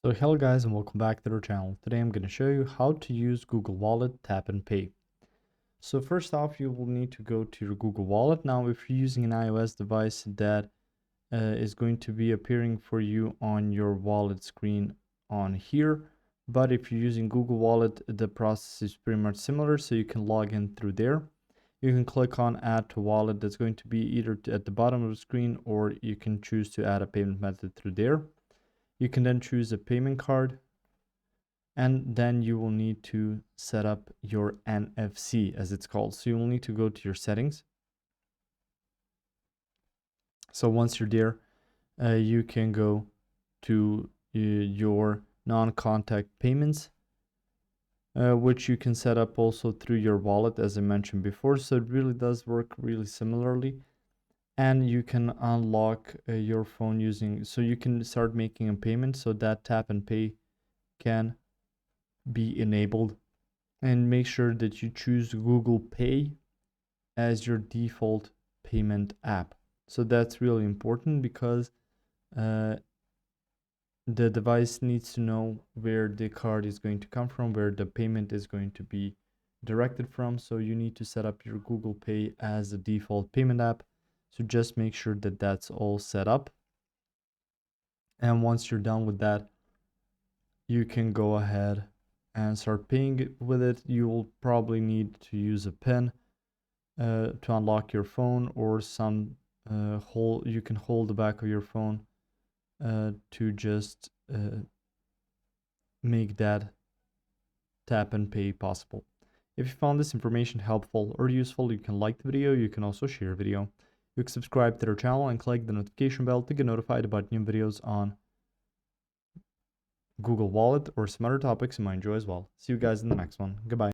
So hello guys and welcome back to our channel. Today I'm going to show you how to use Google Wallet Tap and Pay. So first off, you will need to go to your Google Wallet. Now if you're using an iOS device, that is going to be appearing for you on your wallet screen on here. But if you're using Google Wallet, the process is pretty much similar, so you can log in through there. You can click on add to wallet. That's going to be either at the bottom of the screen, or you can choose to add a payment method through there. You can then choose a payment card, and then you will need to set up your NFC, as it's called. So you will need to go to your settings. So once you're there, you can go to your non-contact payments, which you can set up also through your wallet, as I mentioned before. So it really does work really similarly. And you can unlock your phone so you can start making a payment, so that tap and pay can be enabled. And make sure that you choose Google Pay as your default payment app. So that's really important because the device needs to know where the card is going to come from, where the payment is going to be directed from. So you need to set up your Google Pay as the default payment app. So just make sure that that's all set up. And once you're done with that, you can go ahead and start paying with it. You will probably need to use a PIN to unlock your phone, or some you can hold the back of your phone to just make that tap and pay possible. If you found this information helpful or useful, you can like the video. You can also share the video. You can subscribe to our channel and click the notification bell to get notified about new videos on Google Wallet or some other topics you might enjoy as well. See you guys in the next one. Goodbye.